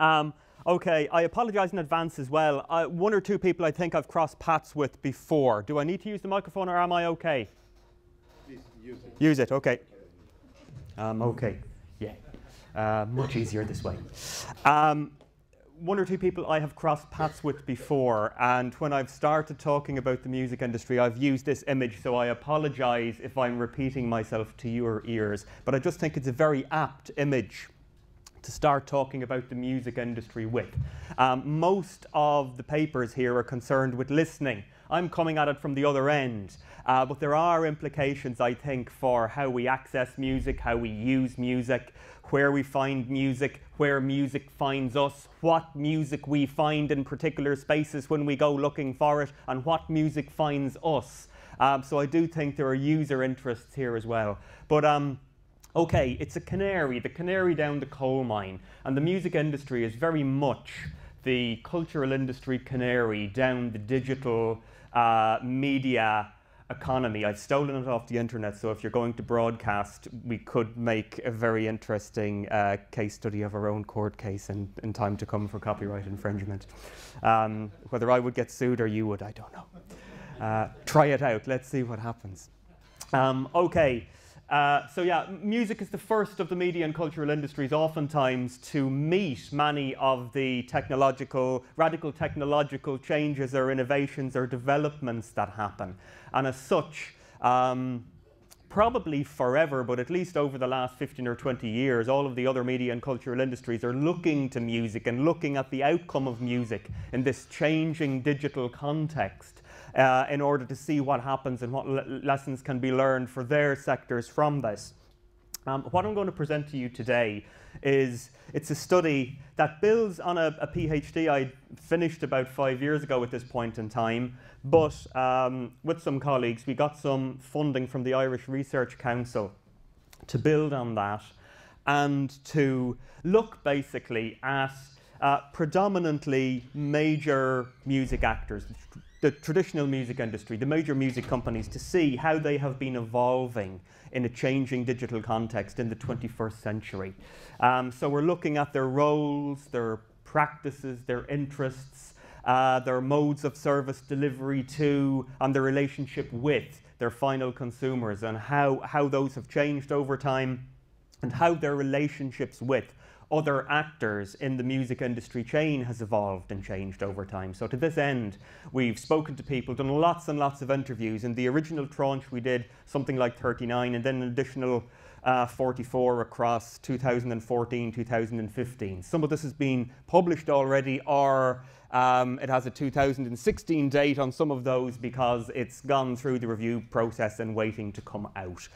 Okay, I apologize in advance as well. One or two people I think I've crossed paths with before. Do I need to use the microphone or am I okay? Please use it. Use it, okay. Okay, yeah. Much easier this way. One or two people I have crossed paths with before, and when I've started talking about the music industry, I've used this image, so I apologize if I'm repeating myself to your ears, but I just think it's a very apt image to start talking about the music industry with. Most of the papers here are concerned with listening. I'm coming at it from the other end, but there are implications, I think, for how we access music, how we use music, where we find music, where music finds us, what music we find in particular spaces when we go looking for it, and what music finds us. So I do think there are user interests here as well. But okay, it's a canary, the canary down the coal mine, and the music industry is very much the cultural industry canary down the digital media economy. I've stolen it off the internet, so if you're going to broadcast, we could make a very interesting case study of our own court case in time to come for copyright infringement. Whether I would get sued or you would, I don't know. Try it out, let's see what happens. Okay. So yeah, music is the first of the media and cultural industries oftentimes to meet many of the radical technological changes or innovations or developments that happen. And as such, probably forever, but at least over the last 15 or 20 years, all of the other media and cultural industries are looking to music and looking at the outcome of music in this changing digital context. In order to see what happens and what lessons can be learned for their sectors from this. What I'm going to present to you today is it's a study that builds on a PhD I finished about 5 years ago at this point in time, but with some colleagues we got some funding from the Irish Research Council to build on that and to look basically at predominantly major music actors, the traditional music industry, the major music companies, to see how they have been evolving in a changing digital context in the 21st century. So we're looking at their roles, their practices, their interests, their modes of service delivery to, and their relationship with their final consumers, and how those have changed over time, and how their relationships with other actors in the music industry chain has evolved and changed over time. So to this end, we've spoken to people, done lots and lots of interviews. In the original tranche, we did something like 39, and then an additional 44 across 2014, 2015. Some of this has been published already, or it has a 2016 date on some of those because it's gone through the review process and waiting to come out.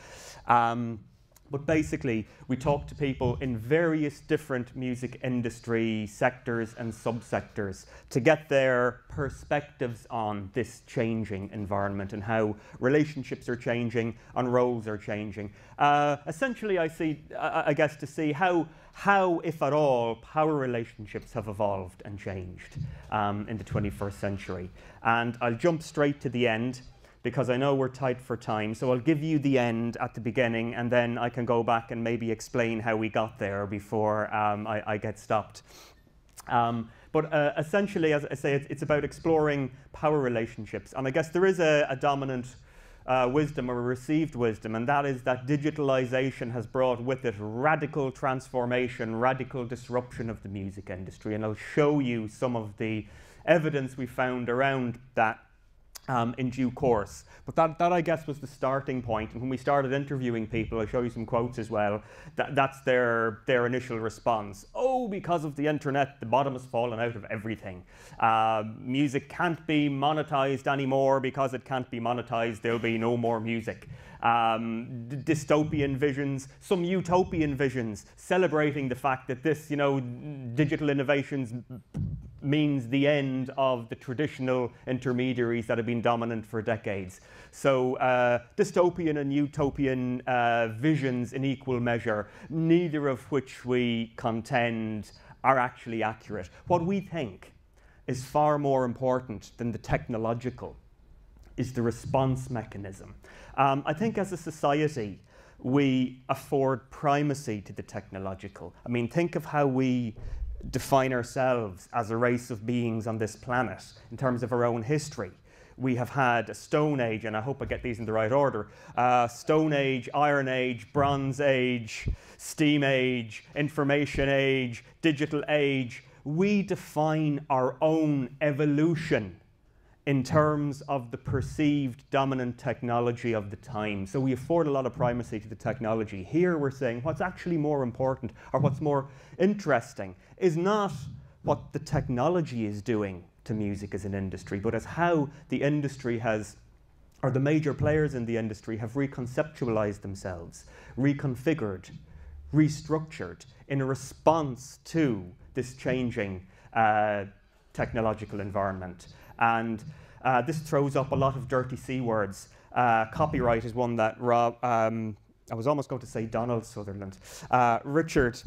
But basically, we talk to people in various different music industry sectors and subsectors to get their perspectives on this changing environment and how relationships are changing and roles are changing. Essentially, I guess, to see how, if at all, power relationships have evolved and changed in the 21st century. And I'll jump straight to the end, because I know we're tight for time. So I'll give you the end at the beginning, and then I can go back and maybe explain how we got there before I get stopped. But essentially, as I say, it's about exploring power relationships. And I guess there is a dominant wisdom, or a received wisdom, and that is that digitalization has brought with it radical transformation, radical disruption of the music industry. And I'll show you some of the evidence we found around that in due course. But that I guess was the starting point. And when we started interviewing people, I'll show you some quotes as well, that's their initial response. Oh, because of the internet, the bottom has fallen out of everything. Music can't be monetized anymore. Because it can't be monetized, there'll be no more music. Dystopian visions, some utopian visions, celebrating the fact that this, digital innovations means the end of the traditional intermediaries that have been dominant for decades. So dystopian and utopian visions in equal measure, neither of which we contend are actually accurate. What we think is far more important than the technological is the response mechanism. I think as a society, we afford primacy to the technological. I mean, think of how we define ourselves as a race of beings on this planet in terms of our own history. We have had a Stone Age, and I hope I get these in the right order, Stone Age, Iron Age, Bronze Age, Steam Age, Information Age, Digital Age. We define our own evolution in terms of the perceived dominant technology of the time. So we afford a lot of primacy to the technology. Here we're saying what's actually more important, or what's more interesting, is not what the technology is doing to music as an industry, but as how the industry has, or the major players in the industry have reconceptualized themselves, reconfigured, restructured in a response to this changing technological environment. And this throws up a lot of dirty C words. Copyright is one that Rob, I was almost going to say Donald Sutherland. Richard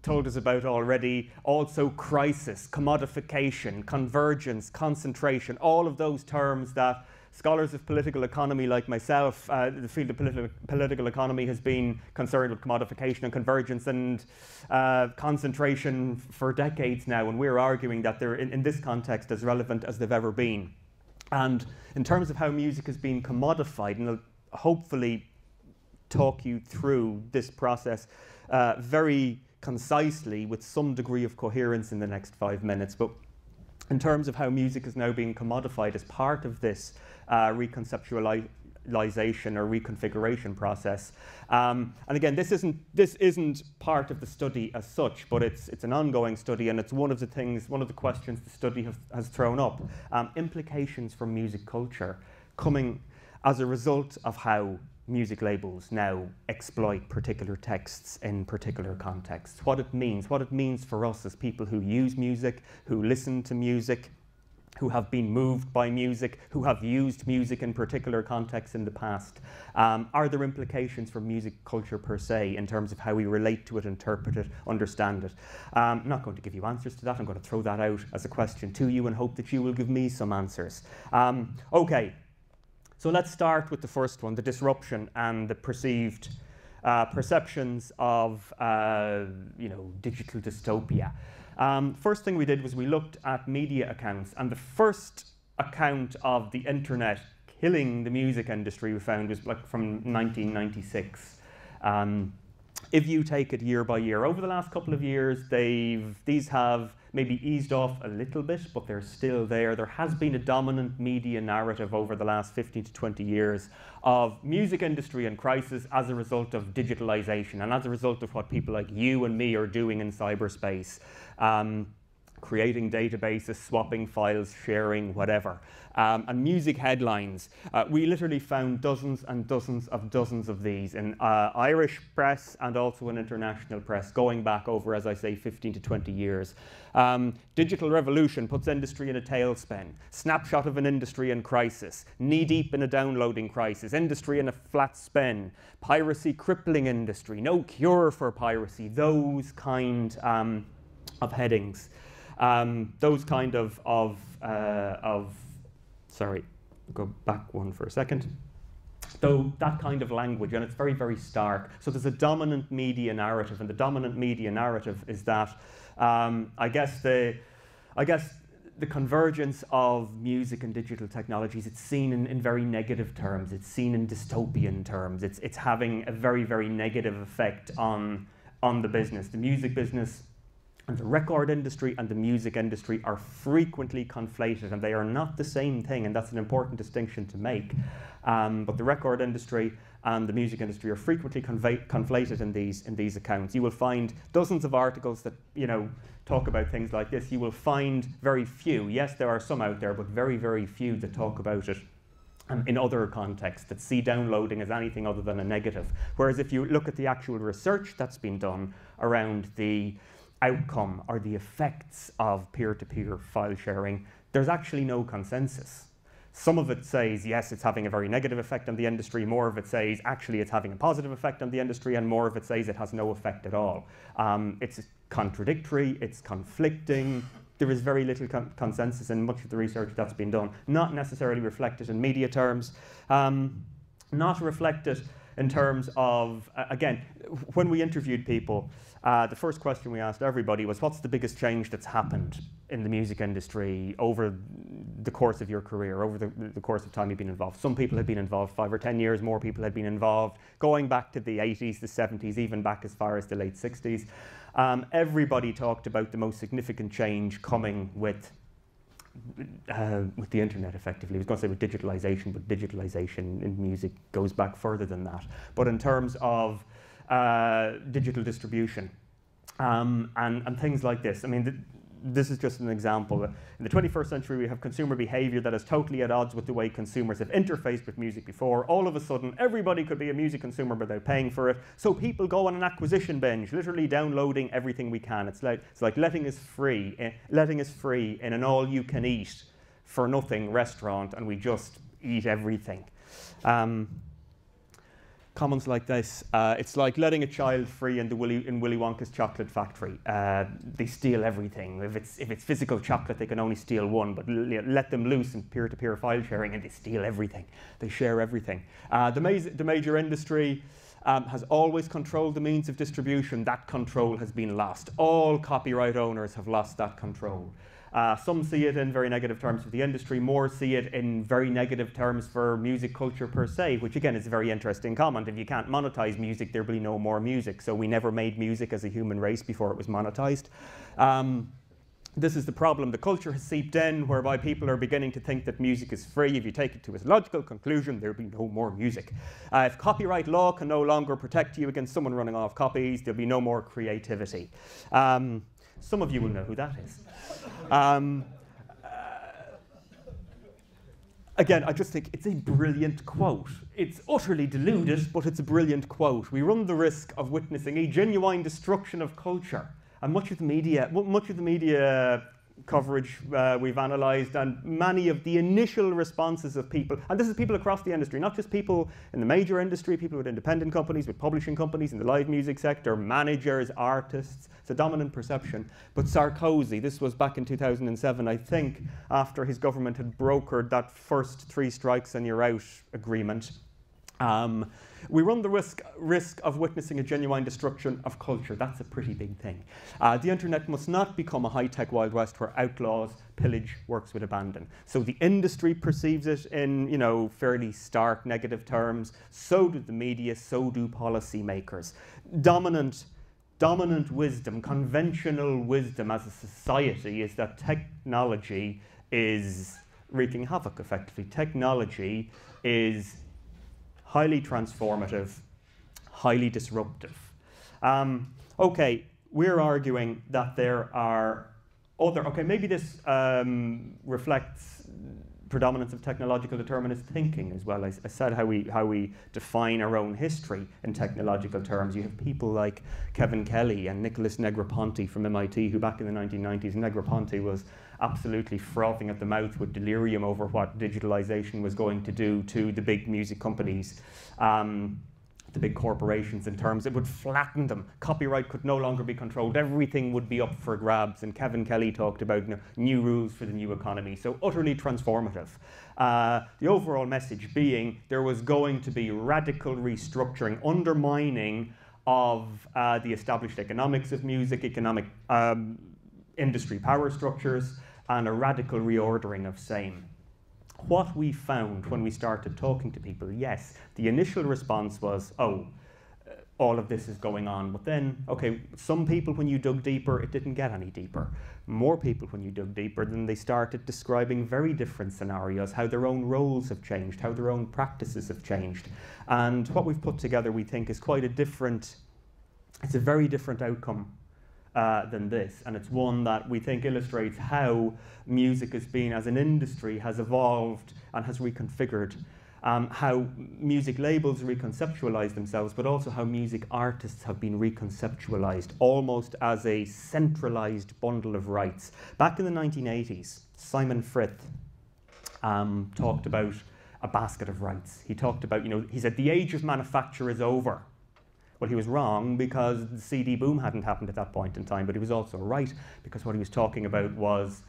told us about already. Also crisis, commodification, convergence, concentration, all of those terms that scholars of political economy like myself, the field of political economy has been concerned with commodification and convergence and concentration for decades now, and we're arguing that they're, in this context, as relevant as they've ever been. And in terms of how music has been commodified, and I'll hopefully talk you through this process very concisely with some degree of coherence in the next 5 minutes, but in terms of how music is now being commodified as part of this reconceptualization or reconfiguration process. And again, this isn't part of the study as such, but it's an ongoing study, and it's one of the questions the study has thrown up. Implications for music culture coming as a result of how music labels now exploit particular texts in particular contexts. What it means for us as people who use music, who listen to music, who have been moved by music, who have used music in particular contexts in the past. Are there implications for music culture per se in terms of how we relate to it, interpret it, understand it? I'm not going to give you answers to that. I'm going to throw that out as a question to you and hope that you will give me some answers. Okay. So let's start with the first one, the disruption and the perceived perceptions of digital dystopia. First thing we did was we looked at media accounts, and the first account of the internet killing the music industry we found was like from 1996. If you take it year by year, over the last couple of years, these have maybe eased off a little bit, but they're still there. There has been a dominant media narrative over the last 15 to 20 years of music industry in crisis as a result of digitalization and as a result of what people like you and me are doing in cyberspace. Creating databases, swapping files, sharing, whatever. And music headlines. We literally found dozens and dozens of these in Irish press and also in international press, going back over, as I say, 15 to 20 years. Digital revolution puts industry in a tailspin. Snapshot of an industry in crisis. Knee-deep in a downloading crisis. Industry in a flat spin. Piracy crippling industry. No cure for piracy. Those kind of headings. Those kind of sorry, go back one for a second. Though that kind of language, and it's very, very stark. So there's a dominant media narrative, and the dominant media narrative is that I guess the convergence of music and digital technologies, it's seen in very negative terms. It's seen in dystopian terms. It's having a very, very negative effect on the business, the music business. And the record industry and the music industry are frequently conflated, and they are not the same thing, and that's an important distinction to make. But the record industry and the music industry are frequently conflated in these accounts. You will find dozens of articles that talk about things like this. You will find very few. Yes, there are some out there, but very, very few that talk about it in other contexts, that see downloading as anything other than a negative. Whereas if you look at the actual research that's been done around the outcome or the effects of peer-to-peer file sharing, there's actually no consensus. Some of it says, yes, it's having a very negative effect on the industry. More of it says, actually, it's having a positive effect on the industry. And more of it says it has no effect at all. It's contradictory. It's conflicting. There is very little consensus in much of the research that's been done. Not necessarily reflected in media terms. Not reflected in terms of, again, when we interviewed people, the first question we asked everybody was, what's the biggest change that's happened in the music industry over the course of your career, over the course of time you've been involved? Some people had been involved 5 or 10 years, more people had been involved, going back to the 80s, the 70s, even back as far as the late 60s. Everybody talked about the most significant change coming with the internet, effectively. I was going to say with digitalization, but digitalization in music goes back further than that. But in terms of digital distribution and things like this, I mean, this is just an example. In the 21st century, we have consumer behavior that is totally at odds with the way consumers have interfaced with music before. All of a sudden, everybody could be a music consumer without paying for it. So people go on an acquisition binge, literally downloading everything we can. It's like letting us free in an all-you-can-eat for nothing restaurant, and we just eat everything. Comments like this, it's like letting a child free in Willy Wonka's chocolate factory. They steal everything. If it's physical chocolate, they can only steal one, but let them loose in peer-to-peer file sharing and they steal everything. They share everything. The major industry has always controlled the means of distribution. That control has been lost. All copyright owners have lost that control. Some see it in very negative terms for the industry, more see it in very negative terms for music culture per se, which again is a very interesting comment. If you can't monetize music, there'll be no more music. So we never made music as a human race before it was monetized. This is the problem. The culture has seeped in, whereby people are beginning to think that music is free. If you take it to its logical conclusion, there'll be no more music. If copyright law can no longer protect you against someone running off copies, there'll be no more creativity. Some of you will know who that is. Again, I just think it's a brilliant quote. It's utterly deluded, but it's a brilliant quote. We run the risk of witnessing a genuine destruction of culture. And much of the media coverage we've analysed, and many of the initial responses of people, and this is people across the industry, not just people in the major industry, people with independent companies, with publishing companies in the live music sector, managers, artists. It's a dominant perception. But Sarkozy, this was back in 2007, I think, after his government had brokered that first 3 strikes and you're out agreement. We run the risk of witnessing a genuine destruction of culture. That's a pretty big thing. The internet must not become a high-tech Wild West where outlaws pillage works with abandon. So the industry perceives it in, fairly stark negative terms. So do the media, so do policymakers. Dominant wisdom, conventional wisdom as a society is that technology is wreaking havoc, effectively. Technology is highly transformative, highly disruptive. Okay, we're arguing that there are maybe this reflects predominance of technological determinist thinking as well. I said how we define our own history in technological terms. You have people like Kevin Kelly and Nicholas Negroponte from MIT, who back in the 1990s, Negroponte was absolutely frothing at the mouth with delirium over what digitalization was going to do to the big music companies, the big corporations, in terms it would flatten them. Copyright could no longer be controlled. Everything would be up for grabs. And Kevin Kelly talked about new rules for the new economy. So utterly transformative. The overall message being there was going to be radical restructuring, undermining of the established economics of music, economic industry power structures, and a radical reordering of same. What we found when we started talking to people, yes, the initial response was, oh, all of this is going on. But then, okay, some people, when you dug deeper, it didn't get any deeper. More people, when you dug deeper, then they started describing very different scenarios, how their own roles have changed, how their own practices have changed. And what we've put together, we think, is quite a different, it's a very different outcome than this, and it's one that we think illustrates how music has been, as an industry, has evolved and has reconfigured, how music labels reconceptualize themselves, but also how music artists have been reconceptualized almost as a centralized bundle of rights. Back in the 1980s, Simon Frith talked about a basket of rights. He talked about, he said, the age of manufacture is over. Well, he was wrong because the CD boom hadn't happened at that point in time, but he was also right because what he was talking about was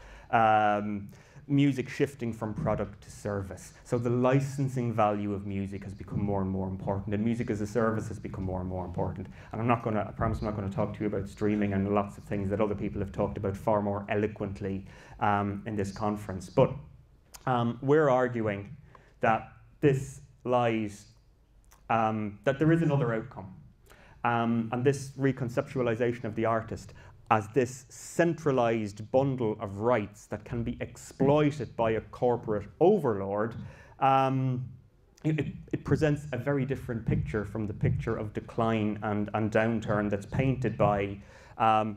music shifting from product to service. So the licensing value of music has become more and more important, and music as a service has become more and more important. And I promise I'm not going to talk to you about streaming and lots of things that other people have talked about far more eloquently in this conference. But we're arguing that this lies, that there is another outcome. And this reconceptualization of the artist as this centralized bundle of rights that can be exploited by a corporate overlord, it presents a very different picture from the picture of decline and downturn that's painted by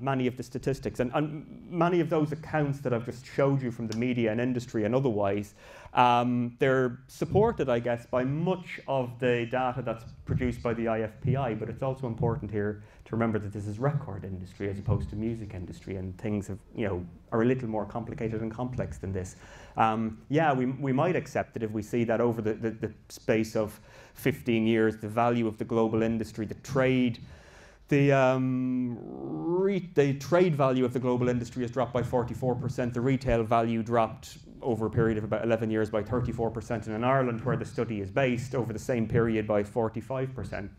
many of the statistics. And many of those accounts that I've just showed you from the media and industry and otherwise, they're supported, I guess, by much of the data that's produced by the IFPI, but it's also important here to remember that this is record industry as opposed to music industry, and things have, are a little more complicated and complex than this. Yeah, we might accept it if we see that over the space of 15 years, the value of the global industry, the trade value of the global industry has dropped by 44%. The retail value dropped over a period of about 11 years by 34%. And in Ireland, where the study is based, over the same period by 45%.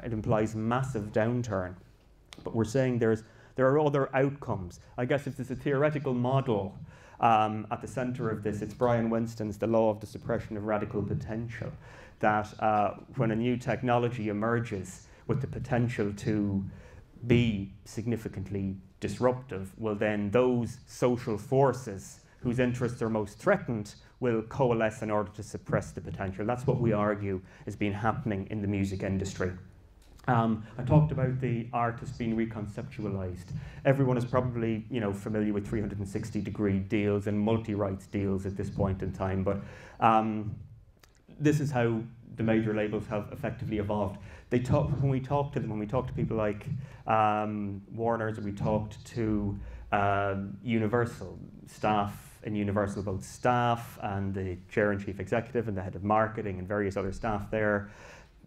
It implies massive downturn. But we're saying there are other outcomes. I guess if there's a theoretical model at the center of this, it's Brian Winston's The Law of the Suppression of Radical Potential, that when a new technology emerges with the potential to be significantly disruptive, well then those social forces whose interests are most threatened will coalesce in order to suppress the potential. That's what we argue has been happening in the music industry. I talked about the artist being reconceptualized. Everyone is probably familiar with 360-degree deals and multi-rights deals at this point in time, but this is how the major labels have effectively evolved. When we talk to people like Warner's, we talked to Universal staff in Universal, both staff and the chair and chief executive and the head of marketing and various other staff there.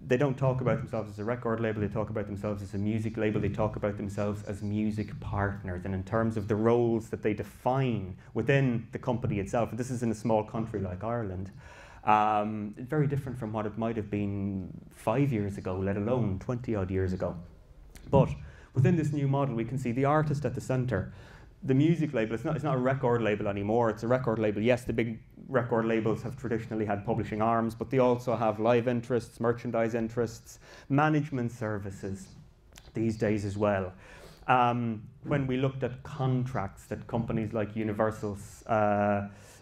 They don't talk about themselves as a record label, they talk about themselves as a music label, they talk about themselves as music partners, and in terms of the roles that they define within the company itself, and this is in a small country like Ireland, very different from what it might have been 5 years ago, let alone 20 odd years ago. But within this new model, we can see the artist at the center. The music label, it's not a record label anymore, it's a record label. Yes, the big record labels have traditionally had publishing arms, but they also have live interests, merchandise interests, management services these days as well. When we looked at contracts that companies like Universal's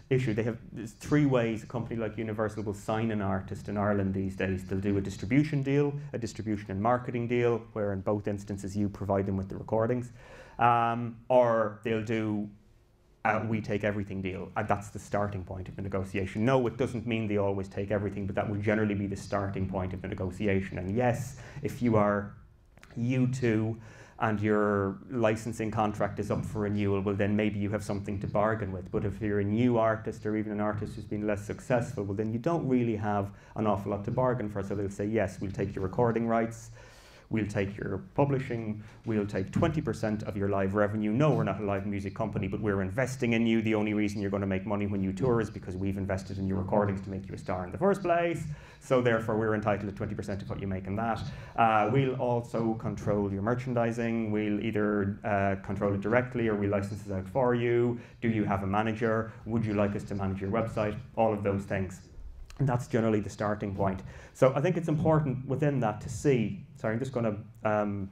issue, there's three ways a company like Universal will sign an artist in Ireland these days. They'll do a distribution deal, a distribution and marketing deal, where in both instances you provide them with the recordings, or they'll do we take everything deal. That's the starting point of the negotiation. No, it doesn't mean they always take everything, but that will generally be the starting point of the negotiation. And yes, if you are U2 and your licensing contract is up for renewal, well then maybe you have something to bargain with. But if you're a new artist or even an artist who's been less successful, well then you don't really have an awful lot to bargain for. So they'll say, yes, we'll take your recording rights, we'll take your publishing, we'll take 20% of your live revenue. No, we're not a live music company, but we're investing in you. The only reason you're going to make money when you tour is because we've invested in your recordings to make you a star in the first place. So therefore, we're entitled to 20% of what you make in that. We'll also control your merchandising. We'll either control it directly or we license it out for you. Do you have a manager? Would you like us to manage your website? All of those things. And that's generally the starting point. So I think it's important within that to see, sorry, I'm just going to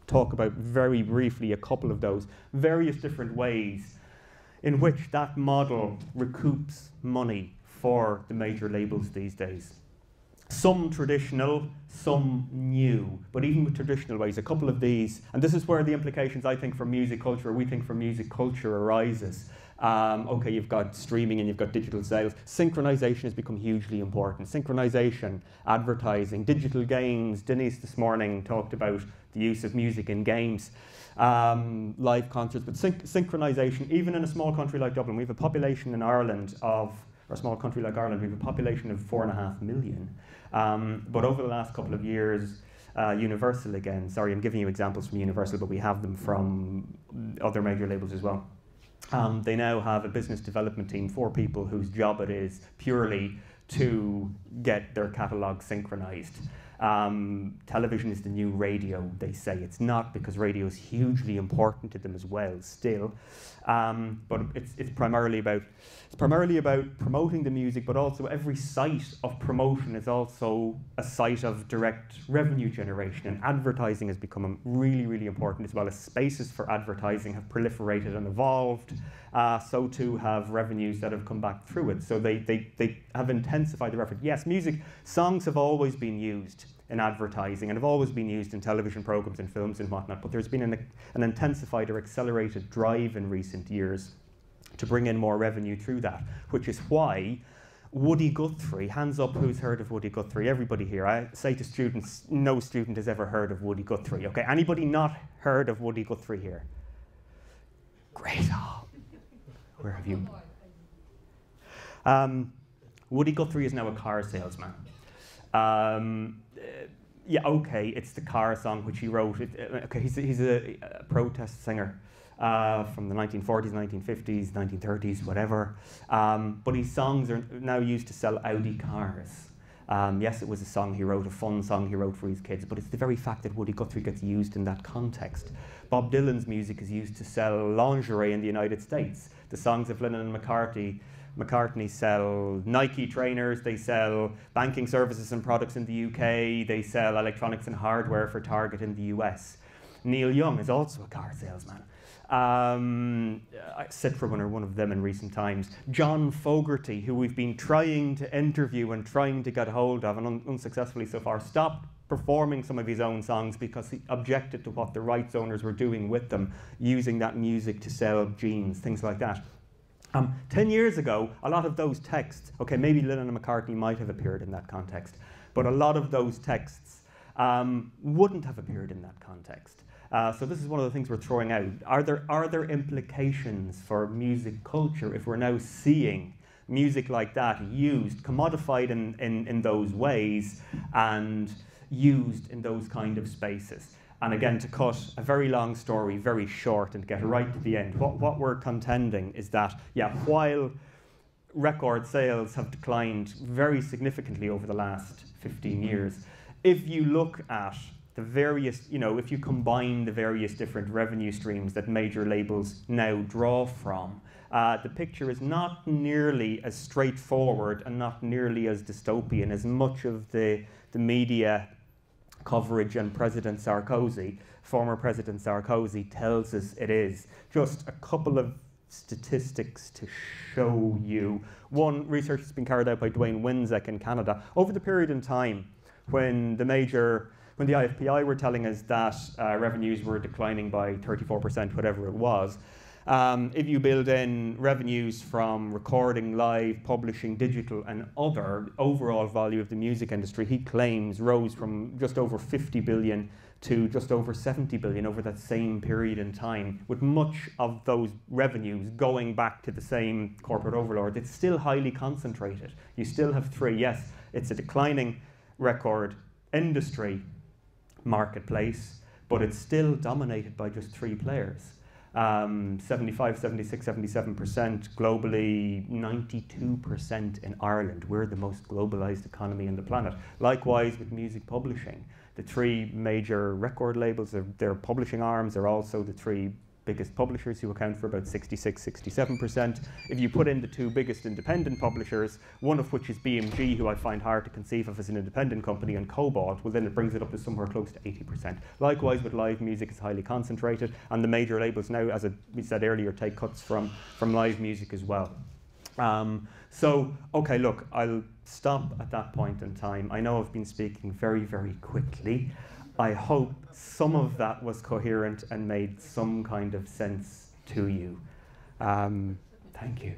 talk about very briefly a couple of those various different ways in which that model recoups money for the major labels these days. Some traditional, some new, but even with traditional ways, a couple of these, and this is where the implications I think for music culture, we think for music culture arises. Okay, you've got streaming and you've got digital sales. Synchronization has become hugely important. Synchronization, advertising, digital games. Denise this morning talked about the use of music in games, live concerts, but synchronization, even in a small country like Dublin, we have a population in Ireland of, or a small country like Ireland, we have a population of 4.5 million. But over the last couple of years, Universal again, sorry, I'm giving you examples from Universal, but we have them from other major labels as well. They now have a business development team, 4 people whose job it is purely to get their catalogue synchronized. Television is the new radio, they say. It's not, because radio is hugely important to them as well still. But it's primarily about promoting the music, but also every site of promotion is also a site of direct revenue generation, and advertising has become really, really important as well. As spaces for advertising have proliferated and evolved, so too have revenues that have come back through it. So they have intensified the effort. Yes, songs have always been used in advertising and have always been used in television programs and films and whatnot, but there's been an intensified or accelerated drive in recent years to bring in more revenue through that, which is why Woody Guthrie, hands up who's heard of Woody Guthrie? Everybody here. I say to students, no student has ever heard of Woody Guthrie. Okay, anybody not heard of Woody Guthrie here? Great. Oh, where have you? Woody Guthrie is now a car salesman. Yeah, okay, it's the car song which he wrote. Okay, he's a protest singer from the 1940s, 1950s, 1930s, whatever. But his songs are now used to sell Audi cars. Yes, it was a song he wrote, a fun song he wrote for his kids, but it's the very fact that Woody Guthrie gets used in that context. Bob Dylan's music is used to sell lingerie in the United States. The songs of Lennon and McCartney sell Nike trainers, they sell banking services and products in the UK, they sell electronics and hardware for Target in the US. Neil Young is also a car salesman. Citroën are one of them in recent times. John Fogerty, who we've been trying to interview and trying to get hold of, and unsuccessfully so far, stopped performing some of his own songs because he objected to what the rights owners were doing with them, using that music to sell jeans, things like that. 10 years ago, a lot of those texts, okay, maybe Lennon and McCartney might have appeared in that context, but a lot of those texts wouldn't have appeared in that context. So this is one of the things we're throwing out. Are there implications for music culture if we're now seeing music like that used, commodified in those ways, and used in those kind of spaces? And again, to cut a very long story very short and get right to the end, what we're contending is that, yeah, while record sales have declined very significantly over the last 15 years, if you look at the various, if you combine the various different revenue streams that major labels now draw from, the picture is not nearly as straightforward and not nearly as dystopian as much of the media coverage and former President Sarkozy tells us it is. Just a couple of statistics to show you. One, research has been carried out by Dwayne Winzek in Canada. Over the period in time when the IFPI were telling us that revenues were declining by 34%, whatever it was, if you build in revenues from recording, live, publishing, digital, and other, overall value of the music industry, he claims, rose from just over 50 billion to just over 70 billion over that same period in time, with much of those revenues going back to the same corporate overlord. It's still highly concentrated. You still have 3. Yes, it's a declining record industry marketplace, but it's still dominated by just 3 players. 75, 76, 77% globally, 92% in Ireland. We're the most globalized economy on the planet. Likewise with music publishing. The 3 major record labels, their publishing arms, are also the 3 biggest publishers, who account for about 66, 67%. If you put in the 2 biggest independent publishers, one of which is BMG, who I find hard to conceive of as an independent company, and Cobalt, well, then it brings it up to somewhere close to 80%. Likewise with live music, is highly concentrated, and the major labels now, as we said earlier, take cuts from live music as well. So, okay, look, I'll stop at that point in time. I know I've been speaking very, very quickly. I hope some of that was coherent and made some kind of sense to you. Thank you.